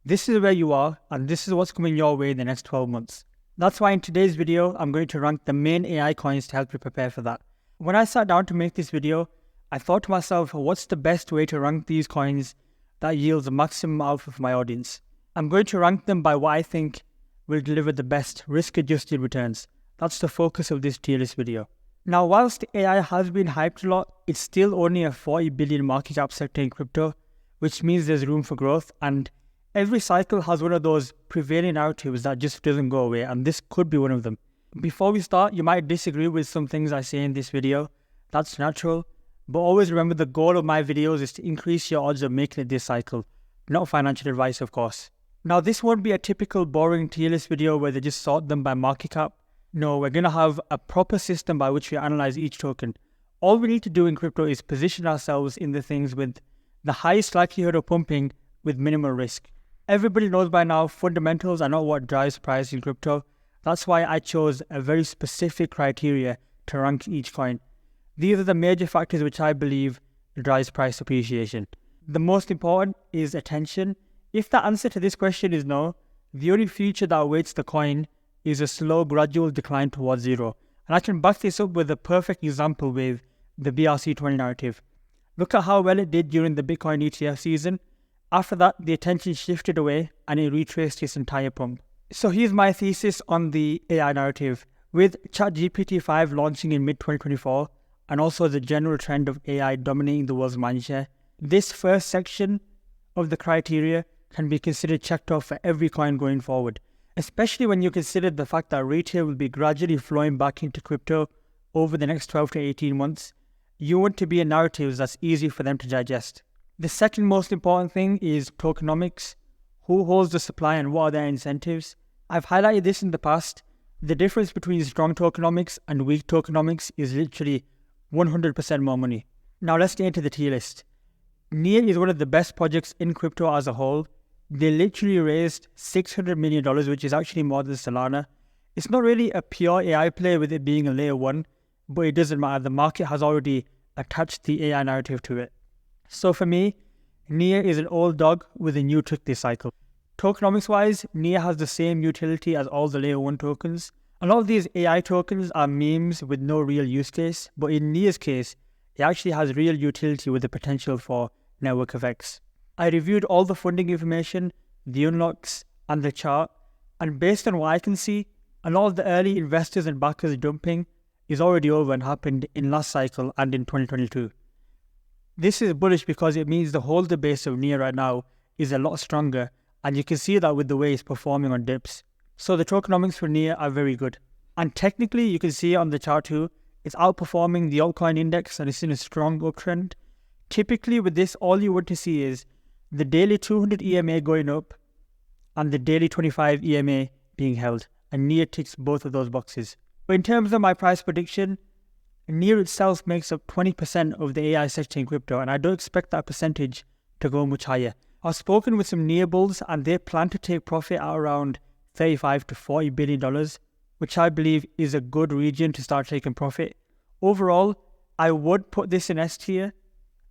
This is where you are, and this is what's coming your way in the next 12 months. That's why in today's video, I'm going to rank the main AI coins to help you prepare for that. When I sat down to make this video, I thought to myself, what's the best way to rank these coins that yields the maximum alpha for my audience? I'm going to rank them by what I think will deliver the best risk-adjusted returns. That's the focus of this tier list video. Now, whilst AI has been hyped a lot, it's still only a 40 billion market cap sector in crypto, which means there's room for growth, and every cycle has one of those prevailing narratives that just doesn't go away, and this could be one of them. Before we start, you might disagree with some things I say in this video. That's natural, but always remember the goal of my videos is to increase your odds of making it this cycle, not financial advice, of course. Now, this won't be a typical boring tier list video where they just sort them by market cap. No, we're going to have a proper system by which we analyze each token. All we need to do in crypto is position ourselves in the things with the highest likelihood of pumping with minimal risk. Everybody knows by now fundamentals are not what drives price in crypto. That's why I chose a very specific criteria to rank each coin. These are the major factors which I believe drives price appreciation. The most important is attention. If the answer to this question is no, the only future that awaits the coin is a slow, gradual decline towards zero. And I can back this up with a perfect example with the BRC20 narrative. Look at how well it did during the Bitcoin ETF season. After that, the attention shifted away and it retraced its entire pump. So here's my thesis on the AI narrative. With ChatGPT 5 launching in mid-2024 and also the general trend of AI dominating the world's mindshare, this first section of the criteria can be considered checked off for every coin going forward, especially when you consider the fact that retail will be gradually flowing back into crypto over the next 12 to 18 months. You want to be in narratives that's easy for them to digest. The second most important thing is tokenomics. Who holds the supply and what are their incentives? I've highlighted this in the past. The difference between strong tokenomics and weak tokenomics is literally 100% more money. Now let's get into the tier list. NEAR is one of the best projects in crypto as a whole. They literally raised $600 million, which is actually more than Solana. It's not really a pure AI play with it being a layer 1, but it doesn't matter. The market has already attached the AI narrative to it. So for me, NEAR is an old dog with a new trick this cycle. Tokenomics wise, NEAR has the same utility as all the layer 1 tokens. A lot of these AI tokens are memes with no real use case, but in NEAR's case, it actually has real utility with the potential for network effects. I reviewed all the funding information, the unlocks, and the chart, and based on what I can see, a lot of the early investors and backers dumping is already over and happened in last cycle and in 2022. This is bullish because it means the holder base of NEAR right now is a lot stronger, and you can see that with the way it's performing on dips. So the tokenomics for NEAR are very good. And technically, you can see it on the chart too, it's outperforming the altcoin index and it's in a strong uptrend. Typically with this, all you want to see is the daily 200 EMA going up and the daily 25 EMA being held, and NEAR ticks both of those boxes. But in terms of my price prediction, NEAR itself makes up 20% of the AI sector in crypto, and I don't expect that percentage to go much higher. I've spoken with some NEAR bulls and they plan to take profit at around $35 to $40 billion, which I believe is a good region to start taking profit. Overall, I would put this in S tier.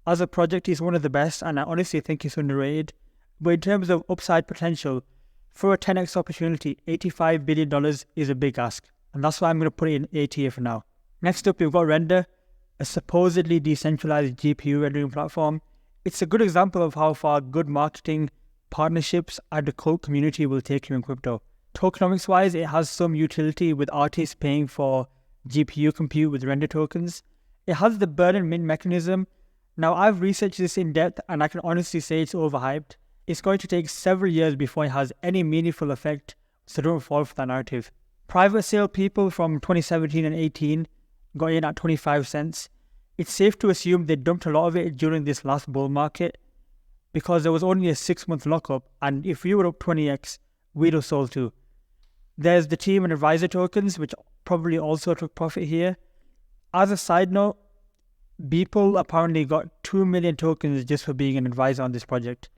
As a project, it's one of the best, and I honestly think it's underrated. But in terms of upside potential, for a 10x opportunity, $85 billion is a big ask, and that's why I'm going to put it in A tier for now. Next up, we've got Render, a supposedly decentralized GPU rendering platform. It's a good example of how far good marketing, partnerships, and a cult community will take you in crypto. Tokenomics wise, it has some utility with artists paying for GPU compute with render tokens. It has the burn and mint mechanism. Now, I've researched this in depth and I can honestly say it's overhyped. It's going to take several years before it has any meaningful effect, so don't fall for that narrative. Private sale people from 2017 and 18 got in at 25 cents. It's safe to assume they dumped a lot of it during this last bull market because there was only a 6-month lockup, and if we were up 20x, we'd have sold too. There's the team and advisor tokens, which probably also took profit here. As a side note, Beeple apparently got 2 million tokens just for being an advisor on this project.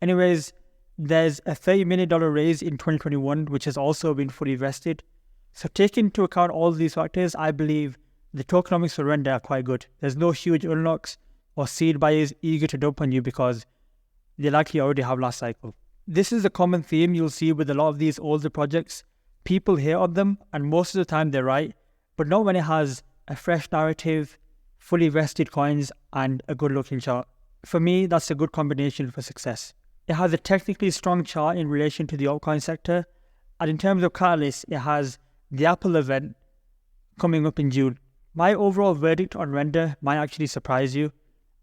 Anyways, there's a $30 million raise in 2021, which has also been fully vested. So taking into account all these factors, I believe the tokenomics for Render are quite good. There's no huge unlocks or seed buyers eager to dump on you because they likely already have last cycle. This is a common theme you'll see with a lot of these older projects. People hear of them, and most of the time they're right, but not when it has a fresh narrative, fully vested coins, and a good looking chart. For me, that's a good combination for success. It has a technically strong chart in relation to the altcoin sector, and in terms of catalysts, it has the Apple event coming up in June. My overall verdict on Render might actually surprise you.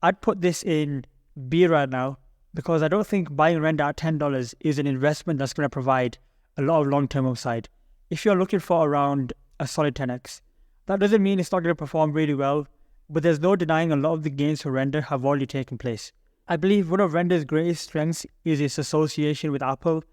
I'd put this in B right now, because I don't think buying Render at $10 is an investment that's going to provide a lot of long-term upside. If you're looking for around a solid 10x, that doesn't mean it's not going to perform really well, but there's no denying a lot of the gains for Render have already taken place. I believe one of Render's greatest strengths is its association with Apple.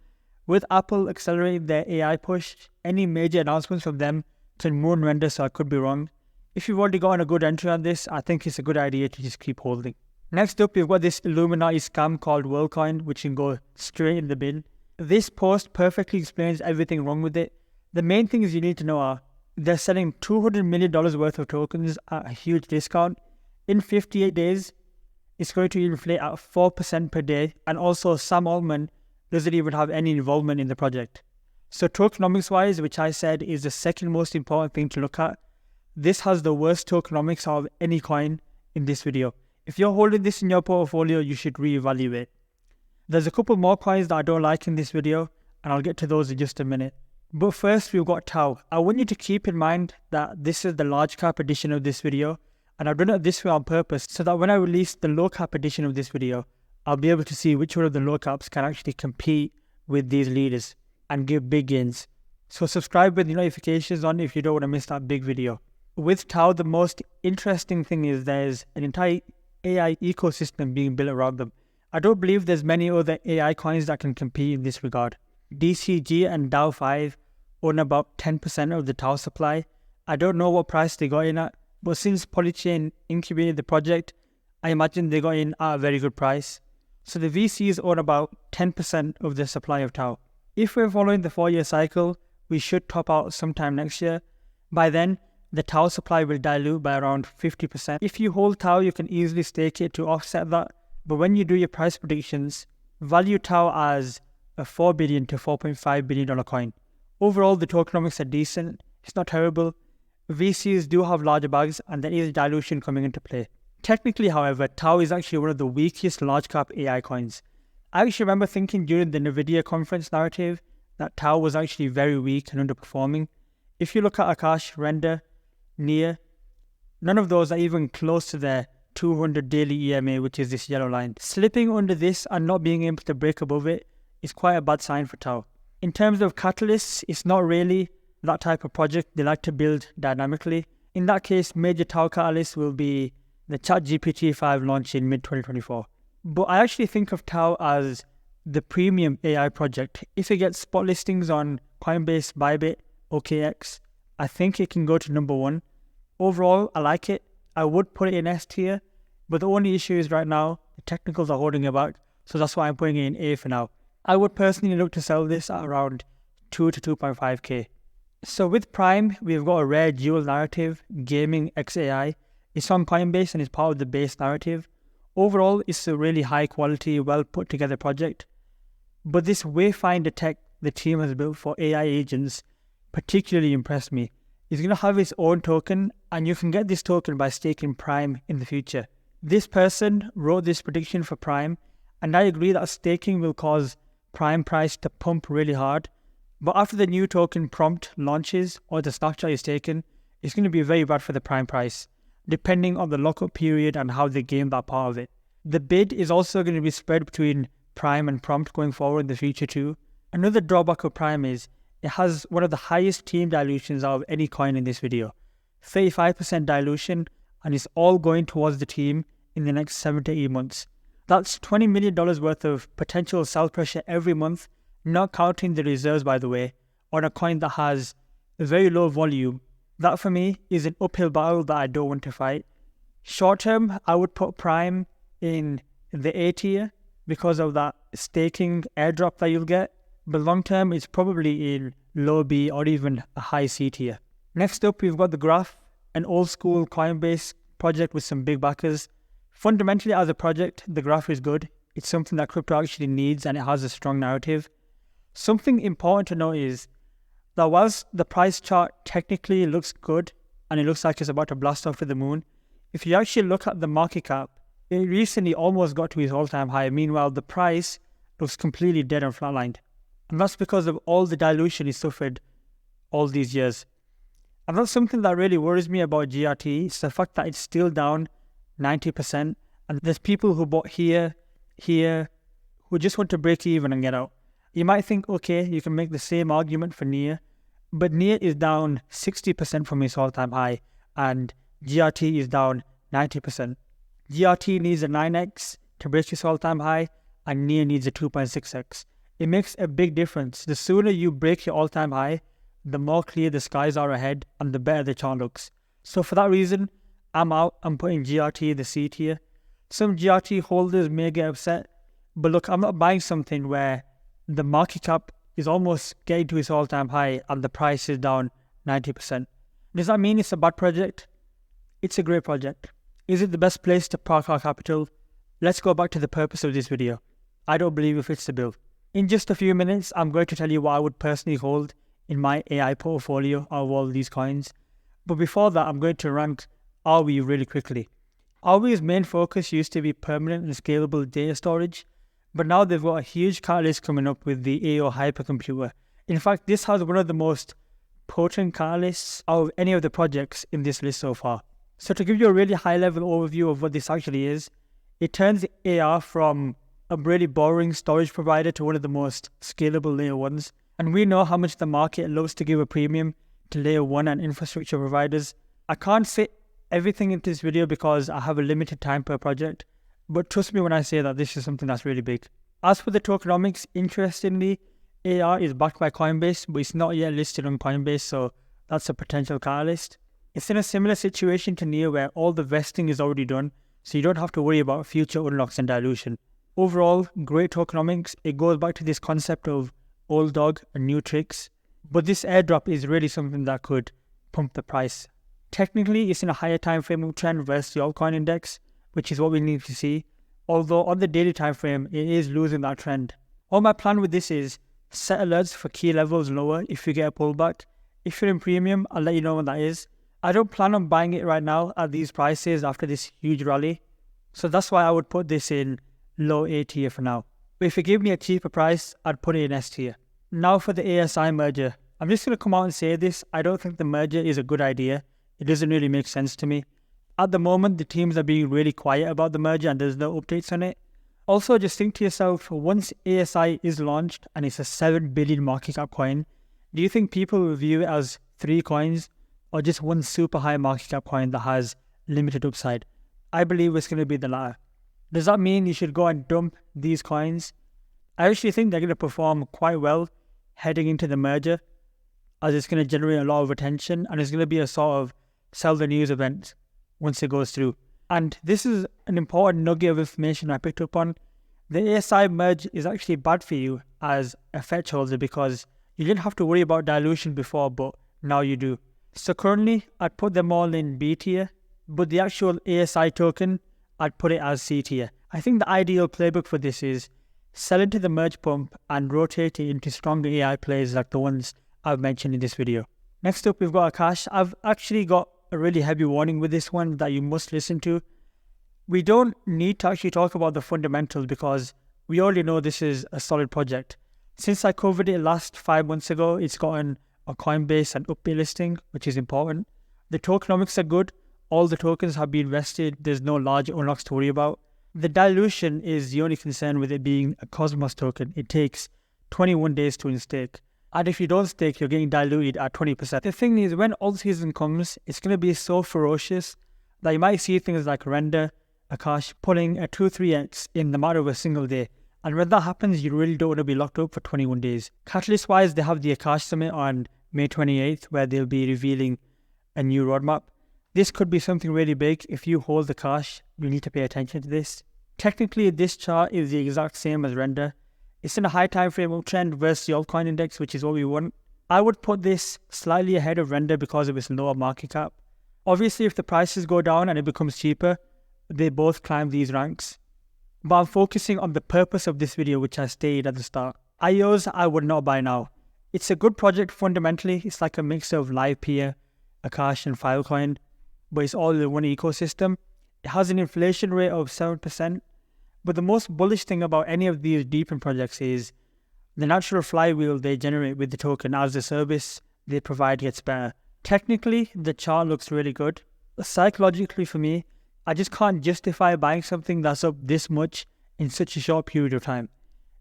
With Apple accelerating their AI push, any major announcements from them can moon Render, so I could be wrong. If you've already gotten a good entry on this, I think it's a good idea to just keep holding. Next up, we've got this Illuminati scam called Worldcoin, which can go straight in the bin. This post perfectly explains everything wrong with it. The main things you need to know are, they're selling $200 million worth of tokens at a huge discount. In 58 days, it's going to inflate at 4% per day, and also Sam Altman doesn't even have any involvement in the project. So tokenomics-wise, which I said is the second most important thing to look at, this has the worst tokenomics of any coin in this video. If you're holding this in your portfolio, you should reevaluate. There's a couple more coins that I don't like in this video, and I'll get to those in just a minute. But first, we've got Tau. I want you to keep in mind that this is the large cap edition of this video, and I've done it this way on purpose so that when I release the low cap edition of this video, I'll be able to see which one of the low caps can actually compete with these leaders and give big gains. So subscribe with the notifications on if you don't want to miss that big video. With Tau, the most interesting thing is there's an entire AI ecosystem being built around them. I don't believe there's many other AI coins that can compete in this regard. DCG and DAO5 own about 10% of the Tau supply. I don't know what price they got in at, but since Polychain incubated the project, I imagine they got in at a very good price. So the VCs own about 10% of the supply of Tau. If we're following the 4-year cycle, we should top out sometime next year. By then, the Tau supply will dilute by around 50%. If you hold Tau, you can easily stake it to offset that. But when you do your price predictions, value Tau as a $4 billion to $4.5 billion coin. Overall, the tokenomics are decent. It's not terrible. VCs do have larger bags, and there is dilution coming into play. Technically, however, Tau is actually one of the weakest large cap AI coins. I actually remember thinking during the NVIDIA conference narrative that Tau was actually very weak and underperforming. If you look at Akash, Render, Near, none of those are even close to their 200 daily EMA, which is this yellow line. Slipping under this and not being able to break above it is quite a bad sign for Tau. In terms of catalysts, it's not really that type of project. They like to build dynamically. In that case, major Tau catalysts will be the ChatGPT 5 launch in mid-2024. But I actually think of Tau as the premium AI project. If it gets spot listings on Coinbase, Bybit, OKX, I think it can go to number 1. Overall, I like it. I would put it in S tier, but the only issue is right now, the technicals are holding it back, so that's why I'm putting it in A for now. I would personally look to sell this at around 2 to 2.5k. So with Prime, we've got a rare dual narrative, gaming XAI. It's on Coinbase and is part of the base narrative. Overall, it's a really high quality, well put together project. But this Wayfinder tech the team has built for AI agents particularly impressed me. It's going to have its own token, and you can get this token by staking Prime in the future. This person wrote this prediction for Prime, and I agree that staking will cause Prime price to pump really hard. But after the new token prompt launches or the snapshot is taken, it's going to be very bad for the Prime price, depending on the lockup period and how they game that part of it. The bid is also going to be spread between Prime and prompt going forward in the future too. Another drawback of Prime is it has one of the highest team dilutions out of any coin in this video. 35% dilution, and it's all going towards the team in the next 7 to 8 months. That's $20 million worth of potential sell pressure every month, not counting the reserves, by the way, on a coin that has a very low volume. That for me is an uphill battle that I don't want to fight. Short term, I would put Prime in the A tier because of that staking airdrop that you'll get. But long term, it's probably in low B or even a high C tier. Next up, we've got the Graph, an old school Coinbase project with some big backers. Fundamentally, as a project, the Graph is good. It's something that crypto actually needs and it has a strong narrative. Something important to note is that whilst the price chart technically looks good and it looks like it's about to blast off to the moon, if you actually look at the market cap, it recently almost got to its all-time high. Meanwhile, the price looks completely dead and flatlined. And that's because of all the dilution it suffered all these years. And that's something that really worries me about GRT. It's the fact that it's still down 90%. And there's people who bought here, who just want to break even and get out. You might think, okay, you can make the same argument for NIA, but NIA is down 60% from its all-time high, and GRT is down 90%. GRT needs a 9x to break its all-time high, and NIA needs a 2.6x. It makes a big difference. The sooner you break your all-time high, the more clear the skies are ahead, and the better the chart looks. So for that reason, I'm out. I'm putting GRT in the C tier. Some GRT holders may get upset, but look, I'm not buying something where the market cap is almost getting to its all-time high and the price is down 90%. Does that mean it's a bad project? It's a great project. Is it the best place to park our capital? Let's go back to the purpose of this video. I don't believe it fits the bill. In just a few minutes, I'm going to tell you what I would personally hold in my AI portfolio out of all these coins. But before that, I'm going to rank Arweave really quickly. Arweave's main focus used to be permanent and scalable data storage, but now they've got a huge catalyst coming up with the AIO hypercomputer. In fact, this has one of the most potent catalysts out of any of the projects in this list so far. So to give you a really high-level overview of what this actually is, it turns AR from a really boring storage provider to one of the most scalable layer ones. And we know how much the market loves to give a premium to layer one and infrastructure providers. I can't say everything into this video because I have a limited time per project, but trust me when I say that this is something that's really big. As for the tokenomics, interestingly, AR is backed by Coinbase, but it's not yet listed on Coinbase, so that's a potential catalyst. It's in a similar situation to NIA where all the vesting is already done, so you don't have to worry about future unlocks and dilution. Overall, great tokenomics. It goes back to this concept of old dog and new tricks, but this airdrop is really something that could pump the price. Technically, it's in a higher time frame trend versus the altcoin index, which is what we need to see, although on the daily time frame, it is losing that trend. All my plan with this is set alerts for key levels lower if you get a pullback. If you're in premium, I'll let you know when that is. I don't plan on buying it right now at these prices after this huge rally, so that's why I would put this in low A tier for now. But if you give me a cheaper price, I'd put it in S tier. Now for the ASI merger. I'm just going to come out and say this. I don't think the merger is a good idea. It doesn't really make sense to me. At the moment, the teams are being really quiet about the merger and there's no updates on it. Also, just think to yourself, once ASI is launched and it's a 7 billion market cap coin, do you think people will view it as 3 coins or just one super high market cap coin that has limited upside? I believe it's going to be the latter. Does that mean you should go and dump these coins? I actually think they're going to perform quite well heading into the merger, as it's going to generate a lot of attention and it's going to be a sort of sell the news event once it goes through. And this is an important nugget of information I picked up on. The ASI merge is actually bad for you as a fetch holder because you didn't have to worry about dilution before, but now you do. So currently, I'd put them all in B tier, but the actual ASI token, I'd put it as C tier. I think the ideal playbook for this is sell into the merge pump and rotate it into stronger AI plays like the ones I've mentioned in this video. Next up, we've got Akash. I've actually got a really heavy warning with this one that you must listen to. We don't need to actually talk about the fundamentals because we already know this is a solid project. Since I covered it last 5 months ago, it's gotten a Coinbase and upbeat listing, which is important. The tokenomics are good. All the tokens have been vested. There's no large unlocks to worry about. The dilution is the only concern with it being a Cosmos token. It takes 21 days to instake. And if you don't stake, you're getting diluted at 20%. The thing is, when altseason comes, it's going to be so ferocious that you might see things like Render, Akash pulling a 2-3x in the matter of a single day. And when that happens, you really don't want to be locked up for 21 days. Catalyst-wise, they have the Akash Summit on May 28th, where they'll be revealing a new roadmap. This could be something really big. If you hold the cash, you need to pay attention to this. Technically, this chart is the exact same as Render. It's in a high time frame uptrend versus the altcoin index, which is what we want. I would put this slightly ahead of Render because of its lower market cap. Obviously, if the prices go down and it becomes cheaper, they both climb these ranks. But I'm focusing on the purpose of this video, which I stated at the start. AIOZ, I would not buy now. It's a good project fundamentally. It's like a mix of live peer, Akash and Filecoin, but it's all in one ecosystem. It has an inflation rate of 7%. But the most bullish thing about any of these deepen projects is the natural flywheel they generate with the token as the service they provide gets better. Technically, the chart looks really good. Psychologically for me, I just can't justify buying something that's up this much in such a short period of time.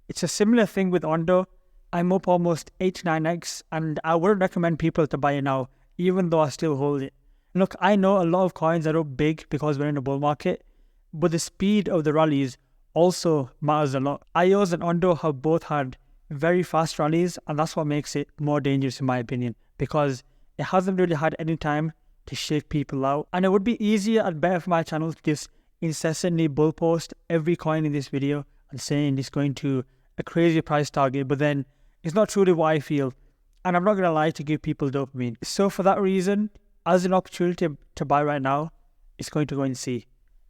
It's a similar thing with Ondo. I'm up almost 8 to 9x, and I wouldn't recommend people to buy it now, even though I still hold it. Look, I know a lot of coins are up big because we're in a bull market, but the speed of the rallies also matters a lot. AIOZ and Ondo have both had very fast rallies, and that's what makes it more dangerous in my opinion, because it hasn't really had any time to shake people out. And it would be easier and better for my channel to just incessantly bull post every coin in this video and saying it's going to a crazy price target, but then it's not truly what I feel. And I'm not going to lie to give people dopamine. So for that reason, as an opportunity to buy right now, it's going to go in C.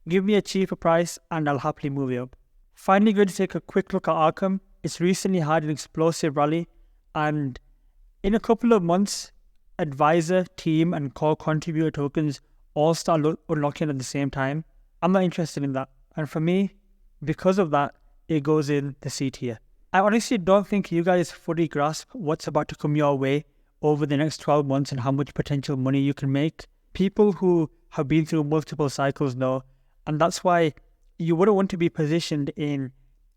Give me a cheaper price and I'll happily move it up. Finally, going to take a quick look at Arkham. It's recently had an explosive rally, and in a couple of months, advisor, team, and core contributor tokens all start unlocking at the same time. I'm not interested in that. And for me, because of that, it goes in the C tier. I honestly don't think you guys fully grasp what's about to come your way over the next 12 months and how much potential money you can make. People who have been through multiple cycles know, and that's why you wouldn't want to be positioned in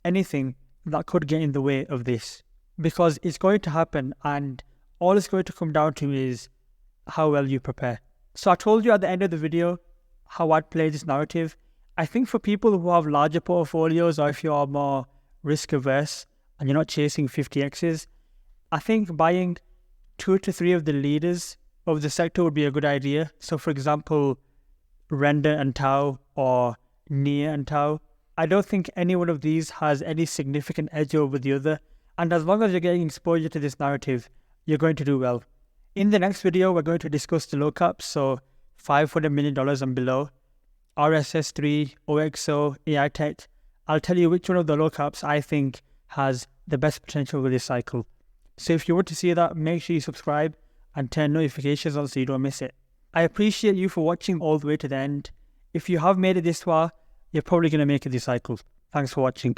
anything that could get in the way of this, because it's going to happen, and all it's going to come down to is how well you prepare. So I told you at the end of the video how I'd play this narrative. I think for people who have larger portfolios, or if you are more risk averse and you're not chasing 50x's, I think buying 2 to 3 of the leaders of the sector would be a good idea. So for example, Render and Tau, or Nia and Tau. I don't think any one of these has any significant edge over the other, and as long as you're getting exposure to this narrative, you're going to do well. In the next video, we're going to discuss the low caps, so $500 million and below, RSS3, OXO, AI Tech. I'll tell you which one of the low caps I think has the best potential with this cycle. So if you want to see that, make sure you subscribe and turn notifications on so you don't miss it. I appreciate you for watching all the way to the end. If you have made it this far, you're probably going to make it this cycle. Thanks for watching.